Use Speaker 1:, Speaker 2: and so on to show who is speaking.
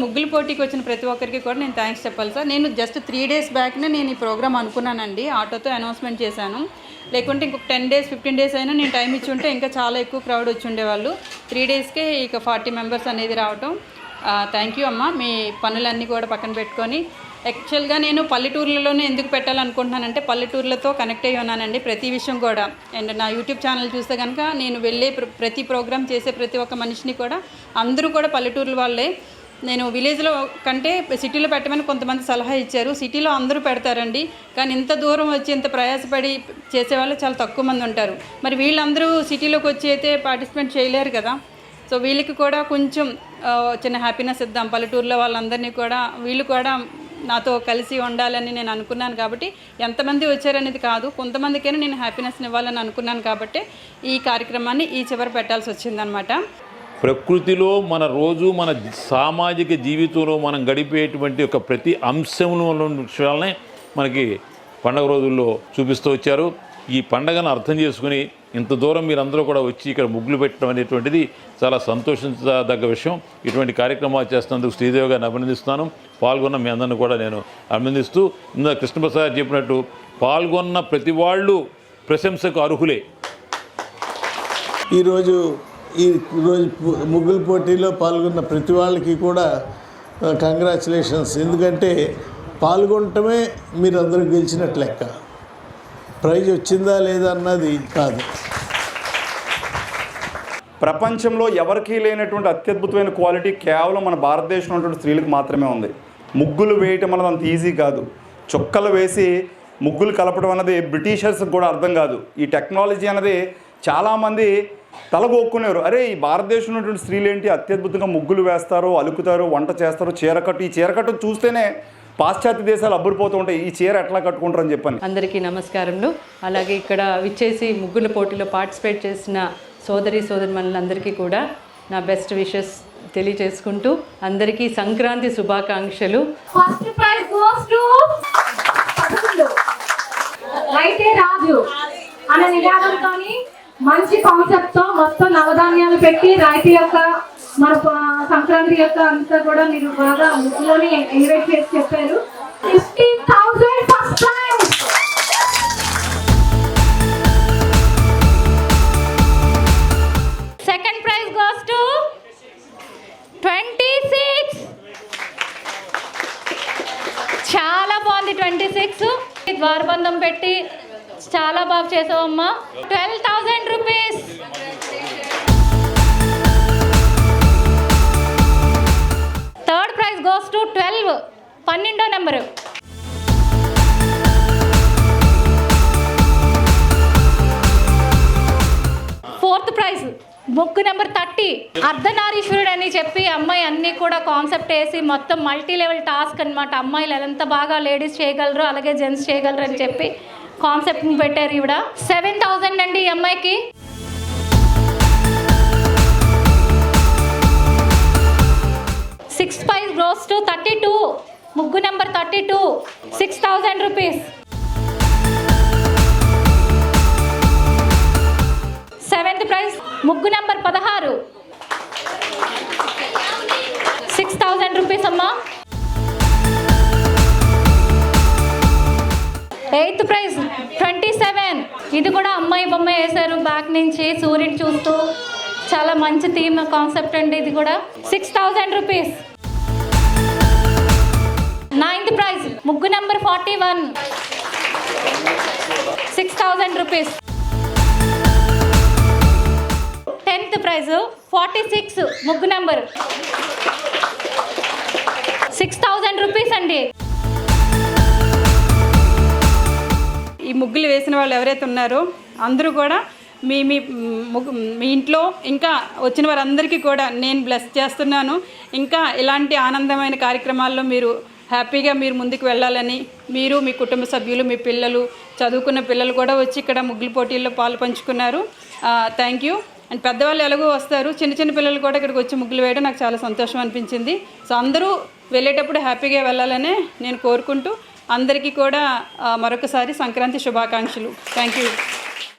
Speaker 1: ముగ్గులు పోటీకి వచ్చిన ప్రతి ఒక్కరికి కూడా నేను థ్యాంక్స్ చెప్పాలి సార్. నేను జస్ట్ 3 days బ్యాక్నే నేను ఈ ప్రోగ్రామ్ అనుకున్నానండి, ఆటోతో అనౌన్స్మెంట్ చేశాను. లేకుంటే ఇంకొక 10 days 15 days అయినా నేను టైం ఇచ్చి ఉంటే ఇంకా చాలా ఎక్కువ క్రౌడ్ వచ్చి ఉండేవాళ్ళు. 3 daysకే ఇక 40 members అనేది రావటం. థ్యాంక్ యూ అమ్మ. మీ పనులన్నీ కూడా పక్కన పెట్టుకొని, యాక్చువల్గా నేను పల్లెటూర్లలోనే ఎందుకు పెట్టాలనుకుంటున్నానంటే పల్లెటూర్లతో కనెక్ట్ అయ్యి ఉన్నానండి ప్రతి విషయం కూడా. అండ్ నా యూట్యూబ్ ఛానల్ చూస్తే కనుక నేను వెళ్ళే ప్రతి ప్రోగ్రామ్ చేసే ప్రతి ఒక్క మనిషిని కూడా అందరూ కూడా పల్లెటూర్ల వాళ్ళే. నేను విలేజ్లో కంటే సిటీలో పెట్టమని కొంతమంది సలహా ఇచ్చారు. సిటీలో అందరూ పెడతారండి, కానీ ఇంత దూరం వచ్చి ఇంత ప్రయాసపడి చేసేవాళ్ళు చాలా తక్కువ మంది ఉంటారు. మరి వీళ్ళందరూ సిటీలోకి వచ్చి అయితే పార్టిసిపేట్ చేయలేరు కదా. సో వీళ్ళకి కూడా కొంచెం చిన్న హ్యాపీనెస్ ఇద్దాం, పల్లెటూరులో వాళ్ళందరినీ కూడా వీళ్ళు కూడా నాతో కలిసి ఉండాలని నేను అనుకున్నాను. కాబట్టి ఎంతమంది వచ్చారనేది కాదు, కొంతమందికైనా నేను హ్యాపీనెస్ని ఇవ్వాలని అనుకున్నాను. కాబట్టి ఈ కార్యక్రమాన్ని ఈ చివరి పెట్టాల్సి వచ్చిందనమాట.
Speaker 2: ప్రకృతిలో మన రోజు మన సామాజిక జీవితంలో మనం గడిపేటువంటి ఒక ప్రతి అంశంలో విషయాలనే మనకి పండగ రోజుల్లో చూపిస్తూ వచ్చారు. ఈ పండగను అర్థం చేసుకుని ఇంత దూరం మీరందరూ కూడా వచ్చి ఇక్కడ ముగ్గులు పెట్టడం అనేటువంటిది చాలా సంతోషించదగ్గ విషయం. ఇటువంటి కార్యక్రమాలు చేస్తున్నందుకు శ్రీదేవి గారిని అభినందిస్తున్నాను. పాల్గొన్న మీ అందరిని కూడా నేను అభినందిస్తూ, ఇందులో కృష్ణప్రసాద్ చెప్పినట్టు పాల్గొన్న ప్రతి వాళ్ళు ప్రశంసకు అర్హులే.
Speaker 3: ఈరోజు ముగ్గుల పోటీలో పాల్గొన్న ప్రతి వాళ్ళకి కూడా కంగ్రాచులేషన్స్. ఎందుకంటే పాల్గొనటమే మీరందరూ గెలిచినట్లు లెక్క, ప్రైజ్ వచ్చిందా లేదా అన్నది కాదు.
Speaker 4: ప్రపంచంలో ఎవరికీ లేనటువంటి అత్యద్భుతమైన క్వాలిటీ కేవలం మన భారతదేశంలో ఉన్నటువంటి స్త్రీలకు మాత్రమే ఉంది. ముగ్గులు వేయటం అన్నది అంత ఈజీ కాదు. చుక్కలు వేసి ముగ్గులు కలపడం అన్నది బ్రిటిషర్స్కి కూడా అర్థం కాదు. ఈ టెక్నాలజీ అన్నది చాలామంది తలగొక్కునేవారు. అరే ఈ భారతదేశంలో ఉన్నటువంటి స్త్రీలు ఏంటి అత్యద్భుతంగా ముగ్గులు వేస్తారు, అలుకుతారు, వంట చేస్తారు, చీరకట్టు. ఈ చీరకట్టు చూస్తేనే పాశ్చాత్య దేశాలు అబ్బురిపోతూ ఉంటాయి, ఈ చీర ఎట్లా కట్టుకుంటారని చెప్పని.
Speaker 5: అందరికీ నమస్కారములు. అలాగే ఇక్కడ విచ్చేసి ముగ్గుల పోటీలో పార్టిసిపేట్ చేసిన సోదరిమణులందరికీ కూడా నా బెస్ట్ విషెస్ తెలియజేసుకుంటూ అందరికీ సంక్రాంతి శుభాకాంక్షలు.
Speaker 6: ఫస్ట్ ప్రైజ్ గోస్ టు రైతే రాజు అనే నినాదంతోని మంచి కాన్సెప్ట్ తో మొత్తం నవధాన్యాలు పెట్టి రైతు యొక్క మన సంక్రాంతి యొక్క అంతా కూడా మీరు బాగా ముగ్గులోని ఎలివేట్ చేసి చెప్పారు. 15,000 first prize.
Speaker 7: Second prize goes to 26. చాలా బాగుంది 26. ద్వారబంధం పెట్టి చాలా బాగా చేసావమ్మా. 12,000 rupees. Third prize goes to 12, 12వ నెంబరు. ఫోర్త్ ప్రైజ్ ముగ్గు నెంబర్ 30, అర్ధనారీశ్వరుడు అని చెప్పి అమ్మాయి అన్నీ కూడా కాన్సెప్ట్ వేసి మొత్తం మల్టీ లెవెల్ టాస్క్ అనమాట. అమ్మాయిలు ఎంత బాగా లేడీస్ చేయగలరు అలాగే జెంట్స్ చేయగలరు అని చెప్పి కాన్సెప్ట్ పెట్టారు. ఈవిడ 7,000 అండి ఈ అమ్మాయికి. సిక్స్త్ ప్రైజ్ గోస్ టు 32, ముగ్గు నెంబర్ 32, 6,000 రూపీస్. సెవెంత్ ప్రైజ్ ముగ్గు నెంబర్ 16, 6,000 రూపీస్ అమ్మా. ఎయిత్ ప్రైజ్ 27, ఇది కూడా అమ్మాయి బొమ్మ వేశారు బ్యాక్ నుంచి సూర్యుని చూస్తూ. చాలా మంచి థీమ్ కాన్సెప్ట్ అండి ఇది కూడా. 6,000 రూపీస్. నైన్త్ ప్రైజ్ ముగ్గు నెంబర్ 41, 6,000 రూపీస్. 10th ప్రైజ్ 46, ముగ్గు నెంబర్ 6,000 రూపీస్ అండి.
Speaker 1: ఈ ముగ్గులు వేసిన వాళ్ళు ఎవరైతే ఉన్నారో అందరూ కూడా మీ మీ మీ ఇంట్లో ఇంకా వచ్చిన వారందరికీ కూడా నేను బ్లెస్ చేస్తున్నాను. ఇంకా ఇలాంటి ఆనందమైన కార్యక్రమాల్లో మీరు హ్యాపీగా మీరు ముందుకు వెళ్ళాలని, మీరు మీ కుటుంబ సభ్యులు మీ పిల్లలు చదువుకున్న పిల్లలు కూడా వచ్చి ఇక్కడ ముగ్గుల పోటీల్లో పాలు పంచుకున్నారు. Thank you. అండ్ పెద్దవాళ్ళు ఎలాగో వస్తారు, చిన్న చిన్న పిల్లలు కూడా ఇక్కడికి వచ్చి ముగ్గులు వేయడం నాకు చాలా సంతోషం అనిపించింది. సో అందరూ వెళ్ళేటప్పుడు హ్యాపీగా వెళ్ళాలని నేను కోరుకుంటూ అందరికీ కూడా మరొకసారి సంక్రాంతి శుభాకాంక్షలు. Thank you.